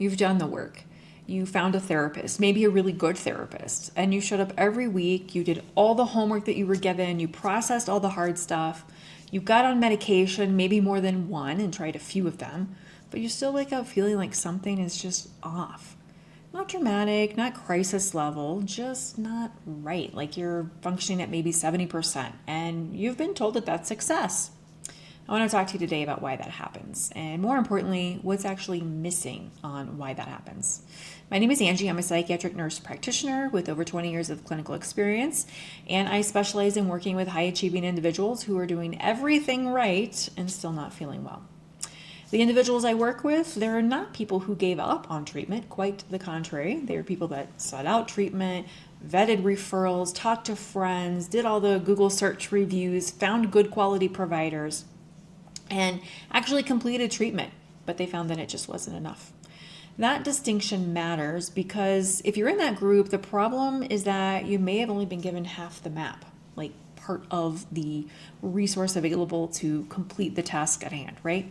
You've done the work. You found a therapist, maybe a really good therapist, and you showed up every week. You did all the homework that you were given. You processed all the hard stuff. You got on medication, maybe more than one, and tried a few of them, but you still wake up feeling like something is just off. Not dramatic, not crisis level, just not right. Like you're functioning at maybe 70%, and you've been told that that's success. I want to talk to you today about why that happens, and more importantly, what's actually missing on why that happens. My name is Angie. I'm a psychiatric nurse practitioner with over 20 years of clinical experience, and I specialize in working with high-achieving individuals who are doing everything right and still not feeling well. The individuals I work with, they're not people who gave up on treatment, quite the contrary. They're people that sought out treatment, vetted referrals, talked to friends, did all the Google search reviews, found good quality providers, and actually completed treatment, but they found that it just wasn't enough. That distinction matters because if you're in that group, the problem is that you may have only been given half the map, like part of the resource available to complete the task at hand, right?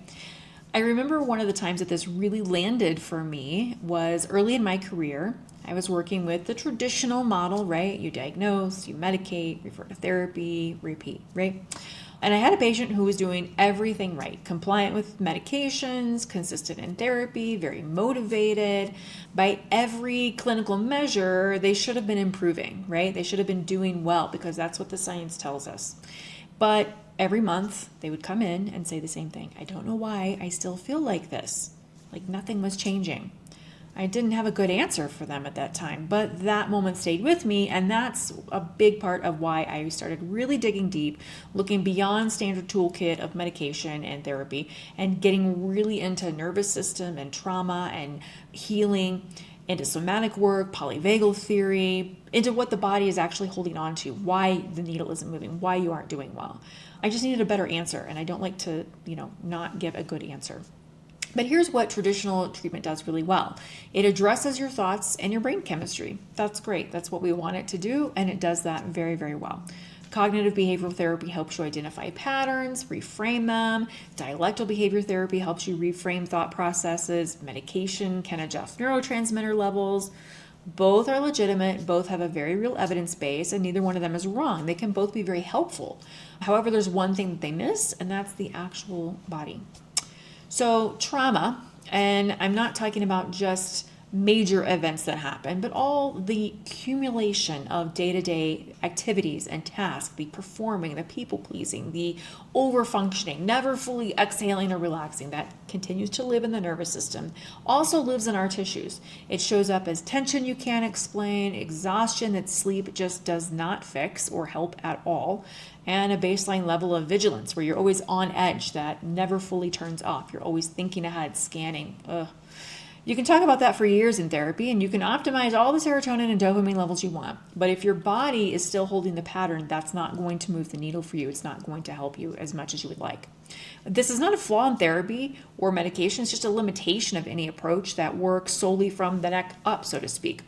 I remember one of the times that this really landed for me was early in my career. I was working with the traditional model, right? You diagnose, you medicate, refer to therapy, repeat, right? And I had a patient who was doing everything right, compliant with medications, consistent in therapy, very motivated. By every clinical measure, they should have been improving, right? They should have been doing well because that's what the science tells us. But every month they would come in and say the same thing. I don't know why I still feel like this. Like nothing was changing. I didn't have a good answer for them at that time, but that moment stayed with me, and that's a big part of why I started really digging deep, looking beyond standard toolkit of medication and therapy, and getting really into nervous system and trauma and healing, into somatic work, polyvagal theory, into what the body is actually holding on to, why the needle isn't moving, why you aren't doing well. I just needed a better answer, and I don't like to, not give a good answer. But here's what traditional treatment does really well. It addresses your thoughts and your brain chemistry. That's great. That's what we want it to do, and it does that very, very well. Cognitive behavioral therapy helps you identify patterns, reframe them. Dialectal behavior therapy helps you reframe thought processes. Medication can adjust neurotransmitter levels. Both are legitimate, both have a very real evidence base, and neither one of them is wrong. They can both be very helpful. However, there's one thing that they miss, and that's the actual body. So trauma, and I'm not talking about just major events that happen, but all the accumulation of day-to-day activities and tasks, the performing, the people-pleasing, the over-functioning, never fully exhaling or relaxing, that continues to live in the nervous system, also lives in our tissues. It shows up as tension you can't explain, exhaustion that sleep just does not fix or help at all, and a baseline level of vigilance where you're always on edge that never fully turns off. You're always thinking ahead, scanning. You can talk about that for years in therapy, and you can optimize all the serotonin and dopamine levels you want. But if your body is still holding the pattern, that's not going to move the needle for you. It's not going to help you as much as you would like. This is not a flaw in therapy or medication. It's just a limitation of any approach that works solely from the neck up, so to speak.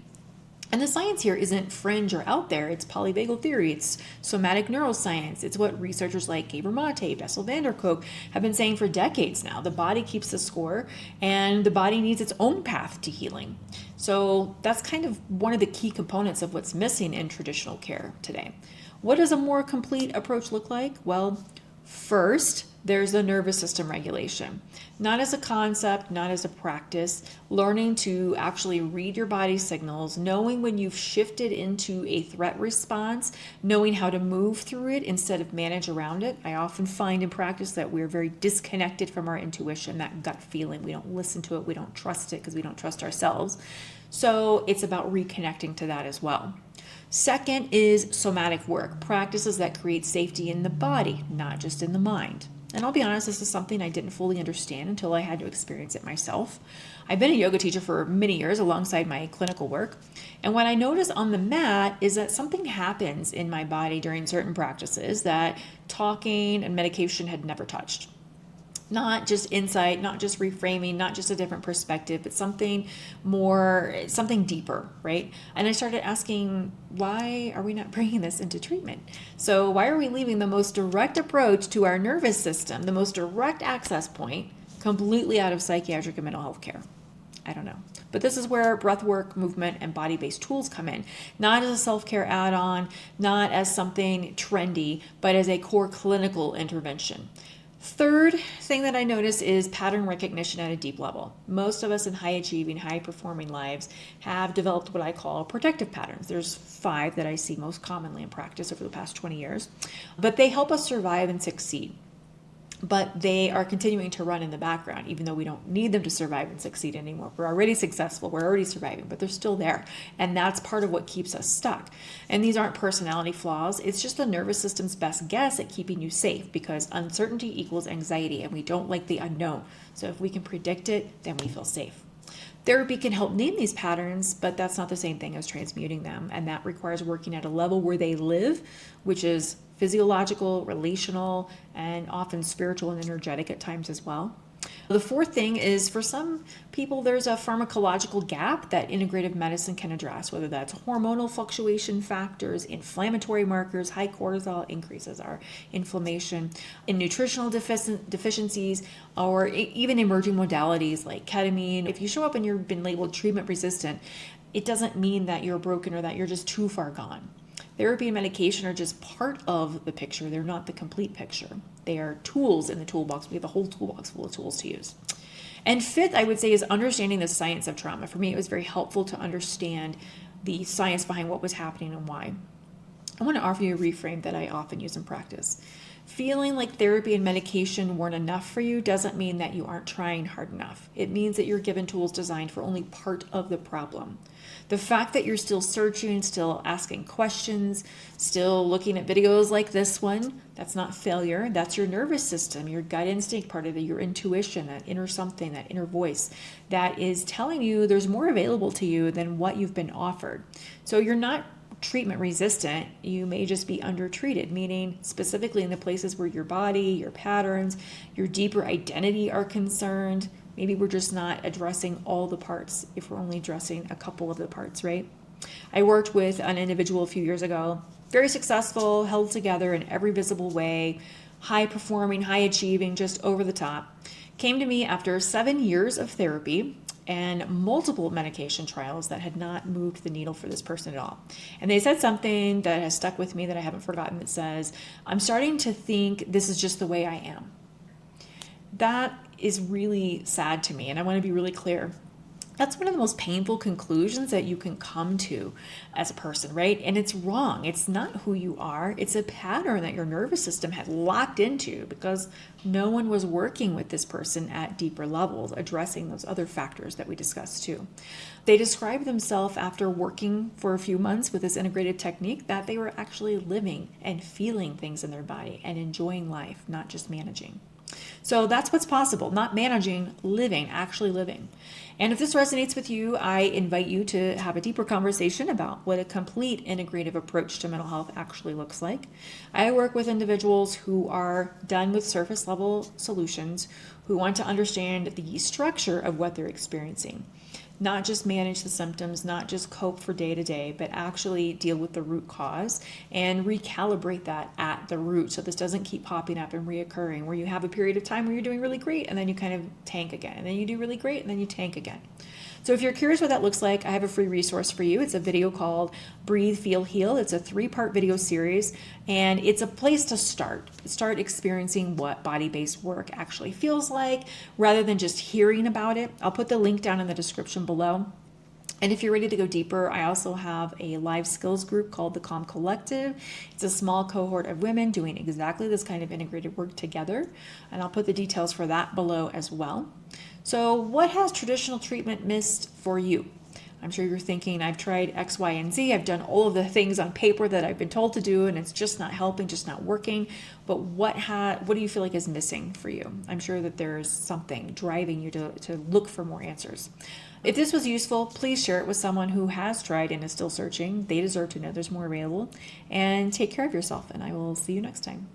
And the science here isn't fringe or out there. It's polyvagal theory. It's somatic neuroscience. It's what researchers like Gabor Mate, Bessel van der Kolk have been saying for decades now. The body keeps the score, and the body needs its own path to healing. So that's kind of one of the key components of what's missing in traditional care today. What does a more complete approach look like? Well, first, there's the nervous system regulation. Not as a concept, not as a practice, learning to actually read your body signals, knowing when you've shifted into a threat response, knowing how to move through it instead of manage around it. I often find in practice that we're very disconnected from our intuition, that gut feeling. We don't listen to it, we don't trust it because we don't trust ourselves. So it's about reconnecting to that as well. Second is somatic work, practices that create safety in the body, not just in the mind. And I'll be honest, this is something I didn't fully understand until I had to experience it myself. I've been a yoga teacher for many years alongside my clinical work. And what I notice on the mat is that something happens in my body during certain practices that talking and medication had never touched. Not just insight, not just reframing, not just a different perspective, but something more, something deeper, right? And I started asking, why are we not bringing this into treatment? So why are we leaving the most direct approach to our nervous system, the most direct access point, completely out of psychiatric and mental health care? I don't know. But this is where breath work, movement, and body-based tools come in. Not as a self-care add-on, not as something trendy, but as a core clinical intervention. Third thing that I notice is pattern recognition at a deep level. Most of us in high-achieving, high-performing lives have developed what I call protective patterns. There's 5 that I see most commonly in practice over the past 20 years, but they help us survive and succeed. But they are continuing to run in the background, even though we don't need them to survive and succeed anymore. We're already successful, we're already surviving, but they're still there. And that's part of what keeps us stuck. And these aren't personality flaws, it's just the nervous system's best guess at keeping you safe, because uncertainty equals anxiety, and we don't like the unknown. So if we can predict it, then we feel safe. Therapy can help name these patterns, but that's not the same thing as transmuting them. And that requires working at a level where they live, which is physiological, relational, and often spiritual and energetic at times as well. The fourth thing is, for some people, there's a pharmacological gap that integrative medicine can address, whether that's hormonal fluctuation factors, inflammatory markers, high cortisol increases our inflammation, in nutritional deficiencies, or even emerging modalities like ketamine. If you show up and you've been labeled treatment resistant, it doesn't mean that you're broken or that you're just too far gone. Therapy and medication are just part of the picture. They're not the complete picture. They are tools in the toolbox. We have a whole toolbox full of tools to use. And fifth, I would say, is understanding the science of trauma. For me, it was very helpful to understand the science behind what was happening and why. I want to offer you a reframe that I often use in practice. Feeling like therapy and medication weren't enough for you doesn't mean that you aren't trying hard enough. It means that you're given tools designed for only part of the problem. The fact that you're still searching, still asking questions, still looking at videos like this one, that's not failure. That's your nervous system, your gut instinct part of it, your intuition, that inner something, that inner voice that is telling you there's more available to you than what you've been offered. So you're not treatment resistant, you may just be undertreated, meaning specifically in the places where your body, your patterns, your deeper identity are concerned. Maybe we're just not addressing all the parts if we're only addressing a couple of the parts, right? I worked with an individual a few years ago, very successful, held together in every visible way, high performing, high achieving, just over the top. Came to me after 7 years of therapy and multiple medication trials that had not moved the needle for this person at all. And they said something that has stuck with me that I haven't forgotten that says, I'm starting to think this is just the way I am. That is really sad to me, and I want to be really clear. That's one of the most painful conclusions that you can come to as a person, right? And it's wrong. It's not who you are. It's a pattern that your nervous system had locked into because no one was working with this person at deeper levels, addressing those other factors that we discussed too. They described themselves after working for a few months with this integrated technique that they were actually living and feeling things in their body and enjoying life, not just managing. So that's what's possible, not managing, living, actually living. And if this resonates with you, I invite you to have a deeper conversation about what a complete integrative approach to mental health actually looks like. I work with individuals who are done with surface level solutions, who want to understand the structure of what they're experiencing. Not just manage the symptoms, not just cope for day to day, but actually deal with the root cause and recalibrate that at the root so this doesn't keep popping up and reoccurring, where you have a period of time where you're doing really great and then you kind of tank again, and then you do really great and then you tank again. So if you're curious what that looks like, I have a free resource for you. It's a video called Breathe, Feel, Heal. It's a 3-part video series, and it's a place to start experiencing what body-based work actually feels like rather than just hearing about it. I'll put the link down in the description below. And if you're ready to go deeper, I also have a live skills group called the Calm Collective. It's a small cohort of women doing exactly this kind of integrated work together. And I'll put the details for that below as well. So what has traditional treatment missed for you? I'm sure you're thinking, I've tried X, Y, and Z. I've done all of the things on paper that I've been told to do, and it's just not helping, just not working. But what do you feel like is missing for you? I'm sure that there's something driving you to look for more answers. If this was useful, please share it with someone who has tried and is still searching. They deserve to know there's more available. And take care of yourself, and I will see you next time.